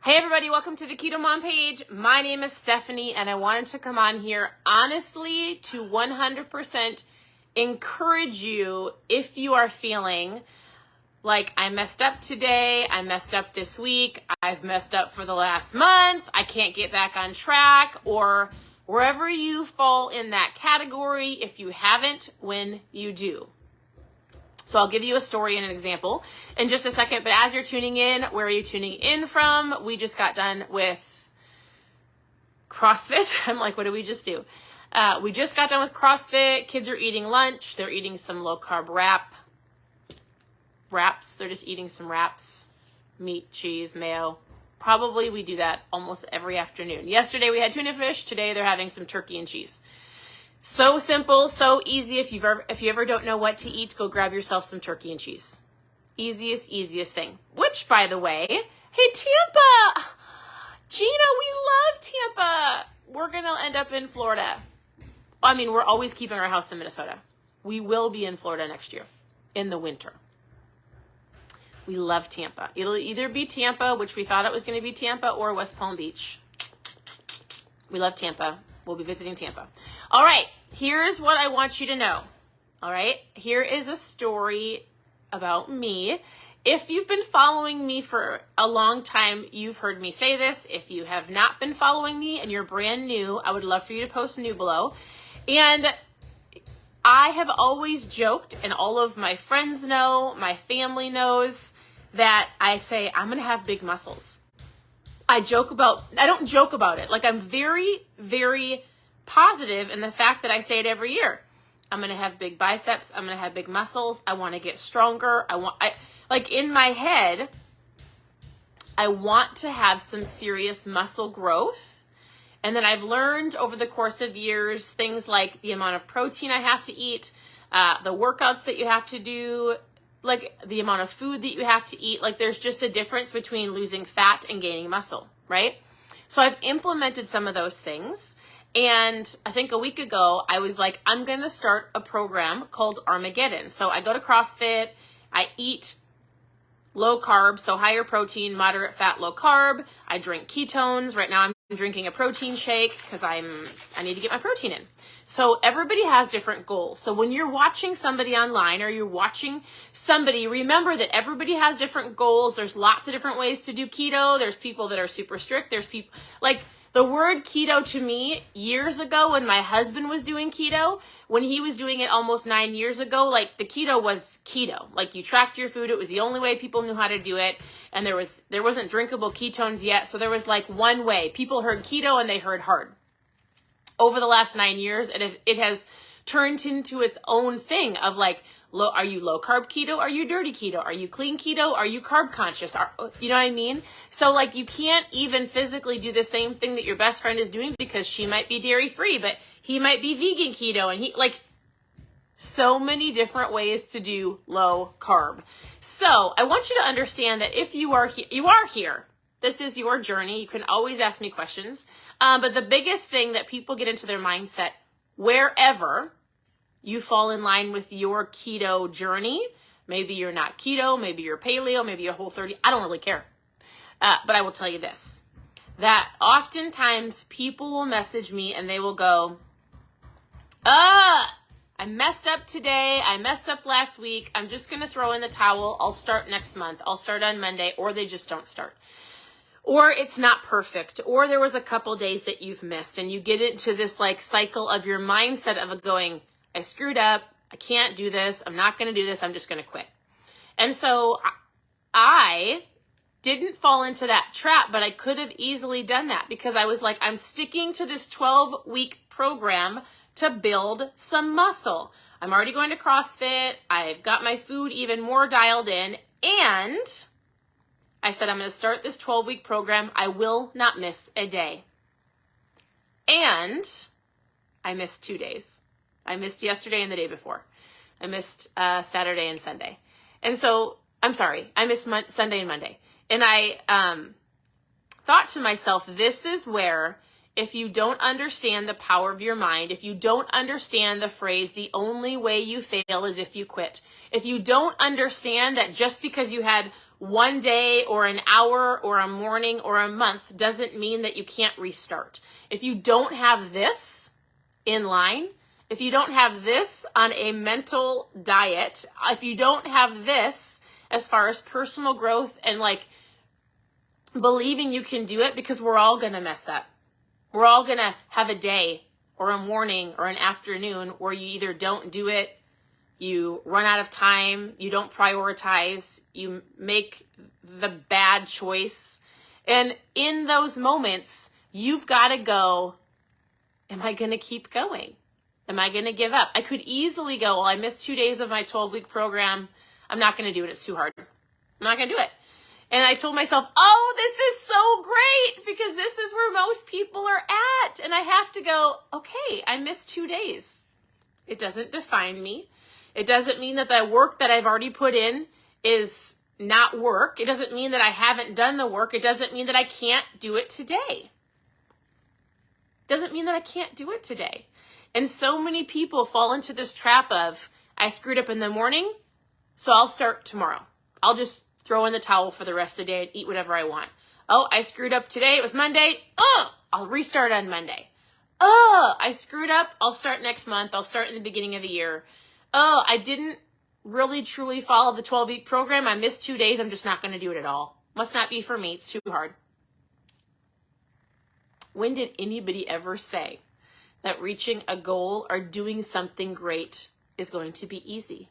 Hey everybody, welcome to the KetoMom page. My name is Stephanie and I wanted to come on here honestly to 100% encourage you if you are feeling like I messed up today, I messed up this week, I've messed up for the last month, I can't get back on track, or wherever you fall in that category if you haven't, when you do. So I'll give you a story and an example in just a second, but as you're tuning in, where are you tuning in from? We just got done with CrossFit. I'm like, what did we just do? We just got done with CrossFit. Kids are eating lunch. They're eating some low-carb wraps. They're just eating some wraps, meat, cheese, mayo. Probably we do that almost every afternoon. Yesterday we had tuna fish. Today they're having some turkey and cheese. So simple, so easy. If you ever don't know what to eat, go grab yourself some turkey and cheese. Easiest thing. Which, by the way, hey, Tampa! Gina, we love Tampa. We're going to end up in Florida. I mean, we're always keeping our house in Minnesota. We will be in Florida next year, in the winter. We love Tampa. It'll either be Tampa, which we thought it was going to be Tampa, or West Palm Beach. We love Tampa. We'll be visiting Tampa. All right, here's what I want you to know. All right, here is a story about me. If you've been following me for a long time, you've heard me say this. If you have not been following me and you're brand new, I would love for you to post new below. And I have always joked, and all of my friends know, my family knows, that I say I'm going to have big muscles. I don't joke about it. Like, I'm very, very positive in the fact that I say it every year. I'm going to have big biceps. I'm going to have big muscles. I want to get stronger. Like in my head, I want to have some serious muscle growth. And then I've learned over the course of years, things like the amount of protein I have to eat, the workouts that you have to do, like the amount of food that you have to eat. Like, there's just a difference between losing fat and gaining muscle, right? So I've implemented some of those things. And I think a week ago, I was like, I'm going to start a program called Armageddon. So I go to CrossFit, I eat low carb, so higher protein, moderate fat, low carb. I drink ketones. Right now I'm drinking a protein shake because I need to get my protein in. So everybody has different goals. So when you're watching somebody online or you're watching somebody, remember that everybody has different goals. There's lots of different ways to do keto. There's people that are super strict. There's people like the word keto to me years ago when my husband was doing keto, when he was doing it almost 9 years ago, like the keto was keto. Like, you tracked your food. It was the only way people knew how to do it. And there wasn't drinkable ketones yet. So there was like one way. People heard keto and they heard hard. Over the last 9 years, it has turned into its own thing of like, are you low carb keto? Are you dirty keto? Are you clean keto? Are you carb conscious? You know what I mean? So like, you can't even physically do the same thing that your best friend is doing because she might be dairy free, but he might be vegan keto, and so many different ways to do low carb. So I want you to understand that if you are here. This is your journey. You can always ask me questions. But the biggest thing that people get into their mindset, wherever you fall in line with your keto journey, maybe you're not keto, maybe you're paleo, maybe you're Whole30, I don't really care. But I will tell you this, that oftentimes people will message me and they will go, I messed up today. I messed up last week. I'm just going to throw in the towel. I'll start next month. I'll start on Monday, or they just don't start. Or it's not perfect, or there was a couple days that you've missed, and you get into this like cycle of your mindset of going, I screwed up. I can't do this. I'm not going to do this. I'm just going to quit. And so I didn't fall into that trap, but I could have easily done that because I was like, I'm sticking to this 12-week program to build some muscle. I'm already going to CrossFit. I've got my food even more dialed in. And I said, I'm going to start this 12-week program. I will not miss a day. And I missed 2 days. I missed yesterday and the day before. I missed Saturday and Sunday. And so, I'm sorry, I missed Sunday and Monday. And I thought to myself, this is where, if you don't understand the power of your mind, if you don't understand the phrase, the only way you fail is if you quit. If you don't understand that just because you had one day or an hour or a morning or a month doesn't mean that you can't restart. If you don't have this in line, if you don't have this on a mental diet, if you don't have this as far as personal growth and like believing you can do it, because we're all going to mess up. We're all going to have a day or a morning or an afternoon where you either don't do it, you run out of time, you don't prioritize, you make the bad choice. And in those moments, you've got to go, am I going to keep going? Am I going to give up? I could easily go, well, I missed 2 days of my 12-week program. I'm not going to do it. It's too hard. I'm not going to do it. And I told myself, oh, this is so great because this is where most people are at. And I have to go, okay, I missed 2 days. It doesn't define me. It doesn't mean that the work that I've already put in is not work. It doesn't mean that I haven't done the work. It doesn't mean that I can't do it today. It doesn't mean that I can't do it today. And so many people fall into this trap of, I screwed up in the morning, so I'll start tomorrow. I'll just throw in the towel for the rest of the day and eat whatever I want. Oh, I screwed up today. It was Monday. I'll restart on Monday. I screwed up. I'll start next month. I'll start in the beginning of the year. I didn't really truly follow the 12-week program. I missed 2 days. I'm just not going to do it at all. Must not be for me. It's too hard. When did anybody ever say that reaching a goal or doing something great is going to be easy?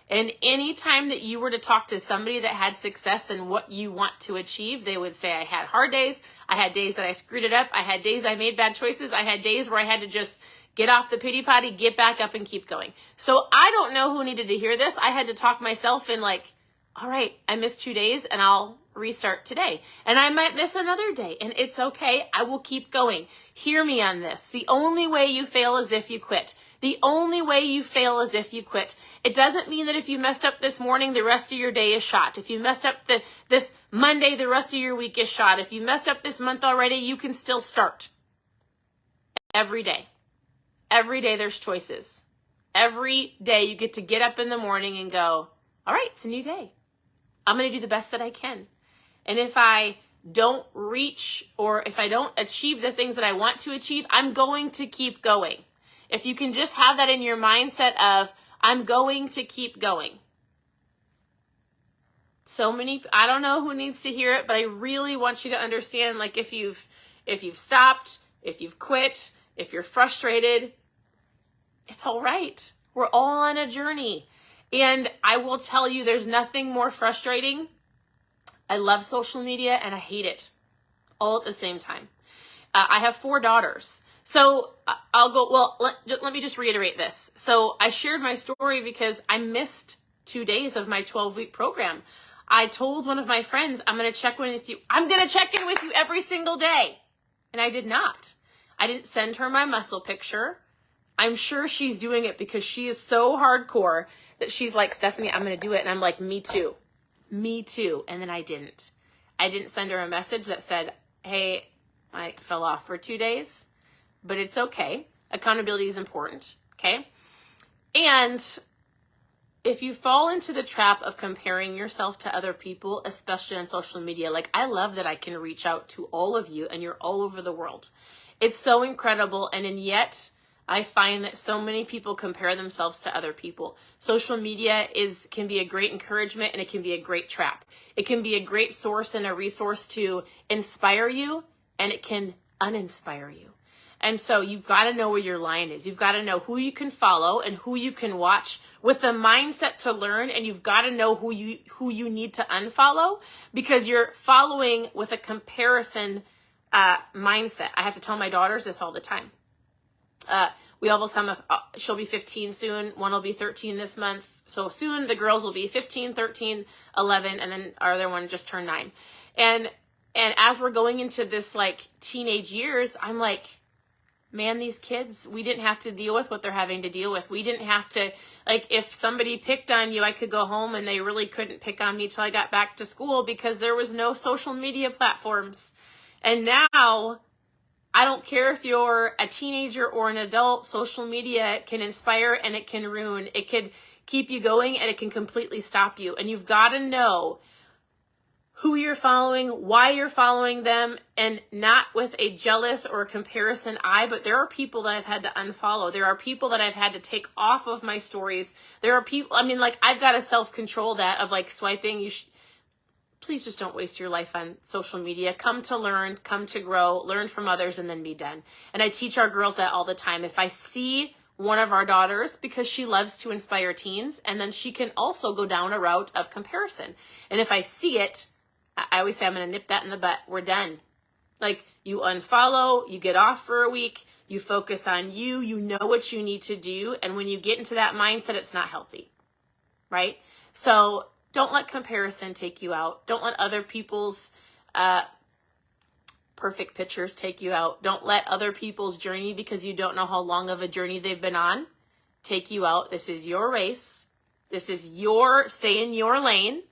And any time that you were to talk to somebody that had success in what you want to achieve, they would say, I had hard days. I had days that I screwed it up. I had days I made bad choices. I had days where I had to just get off the pity potty, get back up and keep going. So I don't know who needed to hear this. I had to talk myself in like, all right, I missed 2 days and I'll restart today. And I might miss another day and it's okay. I will keep going. Hear me on this. The only way you fail is if you quit. The only way you fail is if you quit. It doesn't mean that if you messed up this morning, the rest of your day is shot. If you messed up this Monday, the rest of your week is shot. If you messed up this month already, you can still start. Every day. Every day there's choices. Every day you get to get up in the morning and go, all right, it's a new day. I'm going to do the best that I can. And if I don't reach or if I don't achieve the things that I want to achieve, I'm going to keep going. If you can just have that in your mindset of, I'm going to keep going. So many, I don't know who needs to hear it, but I really want you to understand, like if you've stopped, if you've quit, if you're frustrated, it's all right. We're all on a journey. And I will tell you, there's nothing more frustrating. I love social media and I hate it all at the same time. I have 4 daughters. So I'll go, well, let me just reiterate this. So I shared my story because I missed 2 days of my 12-week program. I told one of my friends, I'm going to check in with you. I'm going to check in with you every single day. And I did not. I didn't send her my muscle picture. I'm sure she's doing it because she is so hardcore that she's like, Stephanie, I'm going to do it. And I'm like, me too. Me too. And then I didn't. I didn't send her a message that said, hey, I fell off for 2 days. But it's okay. Accountability is important, okay? And if you fall into the trap of comparing yourself to other people, especially on social media, like I love that I can reach out to all of you and you're all over the world. It's so incredible. And yet I find that so many people compare themselves to other people. Social media can be a great encouragement and it can be a great trap. It can be a great source and a resource to inspire you, and it can uninspire you. And so you've got to know where your line is. You've got to know who you can follow and who you can watch with the mindset to learn. And you've got to know who you need to unfollow, because you're following with a comparison mindset. I have to tell my daughters this all the time. We almost have she'll be 15 soon. One will be 13 this month. So soon the girls will be 15, 13, 11, and then our other one just turned 9. And as we're going into this like teenage years, I'm like, man, these kids, we didn't have to deal with what they're having to deal with. We didn't have to, like, if somebody picked on you, I could go home and they really couldn't pick on me till I got back to school because there was no social media platforms. And now, I don't care if you're a teenager or an adult, social media can inspire and it can ruin. It can keep you going and it can completely stop you. And you've got to know who you're following, why you're following them, and not with a jealous or a comparison eye, but there are people that I've had to unfollow. There are people that I've had to take off of my stories. There are people, I mean, like, I've got to self-control that of like swiping. Please just don't waste your life on social media. Come to learn, come to grow, learn from others, and then be done. And I teach our girls that all the time. If I see one of our daughters, because she loves to inspire teens, and then she can also go down a route of comparison. And if I see it, I always say, I'm going to nip that in the butt. We're done. Like, you unfollow, you get off for a week, you focus on you, you know what you need to do. And when you get into that mindset, it's not healthy, right? So don't let comparison take you out. Don't let other people's perfect pictures take you out. Don't let other people's journey, because you don't know how long of a journey they've been on, take you out. This is your race. This is stay in your lane.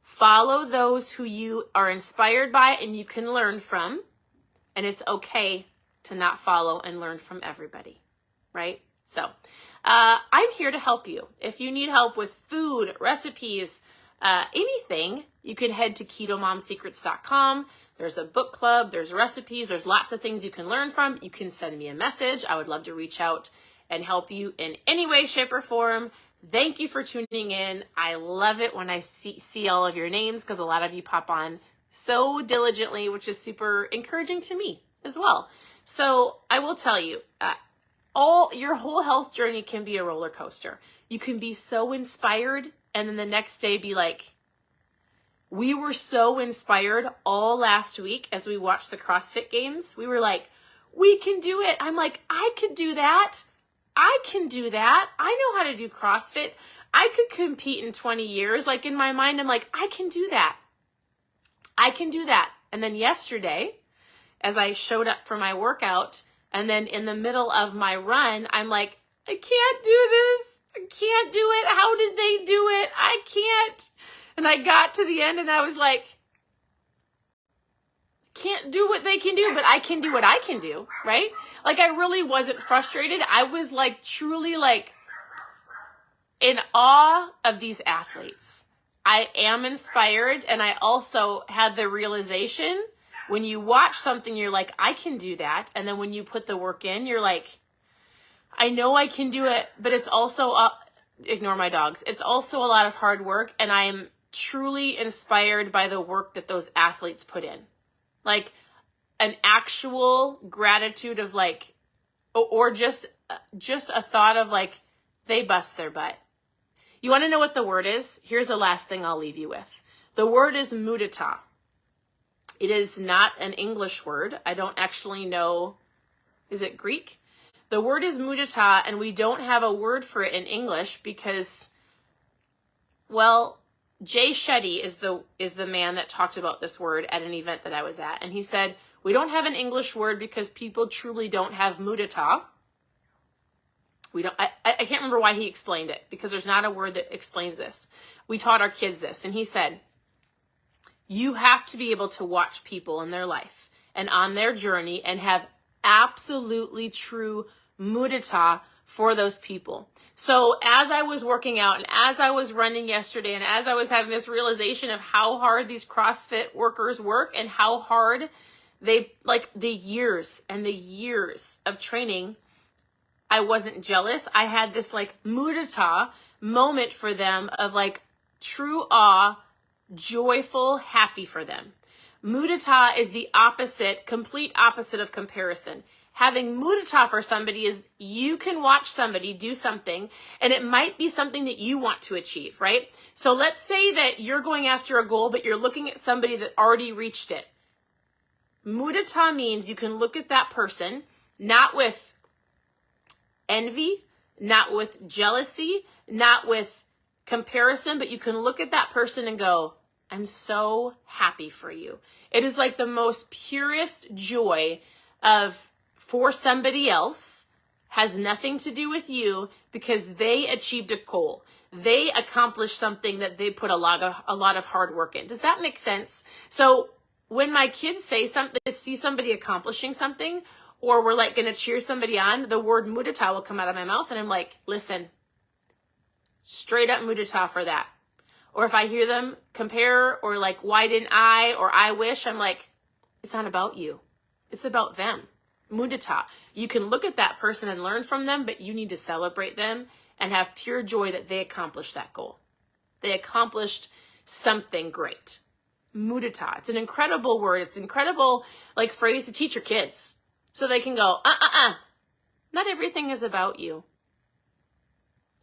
Follow those who you are inspired by and you can learn from. And it's okay to not follow and learn from everybody, right? So I'm here to help you. If you need help with food, recipes, anything, you can head to KetoMomSecrets.com. There's a book club, there's recipes, there's lots of things you can learn from. You can send me a message. I would love to reach out and help you in any way, shape, or form. Thank you for tuning in. I love it when I see all of your names, because a lot of you pop on so diligently, which is super encouraging to me as well. So I will tell you, your whole health journey can be a roller coaster. You can be so inspired and then the next day be like, we were so inspired all last week as we watched the CrossFit games. We were like, we can do it. I'm like, I could do that. I can do that. I know how to do CrossFit. I could compete in 20 years. Like, in my mind, I'm like, I can do that. I can do that. And then yesterday, as I showed up for my workout, and then in the middle of my run, I'm like, I can't do this. I can't do it. How did they do it? I can't. And I got to the end and I was like, can't do what they can do, but I can do what I can do, right? Like, I really wasn't frustrated. I was like truly like in awe of these athletes. I am inspired, and I also had the realization, when you watch something, you're like, I can do that. And then when you put the work in, you're like, I know I can do it, but it's also, ignore my dogs. It's also a lot of hard work, and I am truly inspired by the work that those athletes put in. Like, an actual gratitude of like, or just a thought of like, they bust their butt. You want to know what the word is? Here's the last thing I'll leave you with. The word is mudita. It is not an English word. I don't actually know. Is it Greek? The word is mudita, and we don't have a word for it in English because, well, Jay Shetty is the man that talked about this word at an event that I was at. And he said, we don't have an English word because people truly don't have mudita. We don't, I can't remember why he explained it, because there's not a word that explains this. We taught our kids this, and he said, you have to be able to watch people in their life and on their journey and have absolutely true mudita for those people. So as I was working out and as I was running yesterday and as I was having this realization of how hard these CrossFit workers work and how hard they, like, the years and the years of training, I wasn't jealous. I had this like mudita moment for them of like true awe, joyful, happy for them. Mudita is the opposite, complete opposite of comparison. Having mudita for somebody is you can watch somebody do something and it might be something that you want to achieve, right? So let's say that you're going after a goal, but you're looking at somebody that already reached it. Mudita means you can look at that person, not with envy, not with jealousy, not with comparison, but you can look at that person and go, I'm so happy for you. It is like the most purest joy of, for somebody else, has nothing to do with you because they achieved a goal. They accomplished something that they put a lot of hard work in. Does that make sense? So when my kids say something, see somebody accomplishing something, or we're like going to cheer somebody on, the word mudita will come out of my mouth and I'm like, listen, straight up mudita for that. Or if I hear them compare or like, why didn't I, or I wish, I'm like, it's not about you. It's about them. Mudita. You can look at that person and learn from them, but you need to celebrate them and have pure joy that they accomplished that goal. They accomplished something great. Mudita. It's an incredible word. It's an incredible like phrase to teach your kids so they can go, not everything is about you.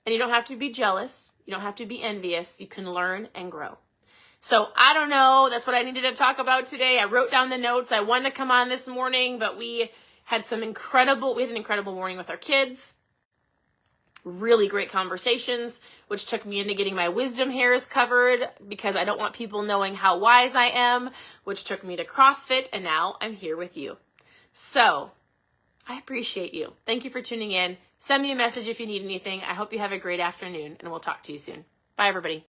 And you don't have to be jealous. You don't have to be envious. You can learn and grow. So I don't know. That's what I needed to talk about today. I wrote down the notes. I wanted to come on this morning, but we had an incredible morning with our kids. Really great conversations, which took me into getting my wisdom hairs covered because I don't want people knowing how wise I am, which took me to CrossFit, and now I'm here with you. So I appreciate you. Thank you for tuning in. Send me a message if you need anything. I hope you have a great afternoon, and we'll talk to you soon. Bye, everybody.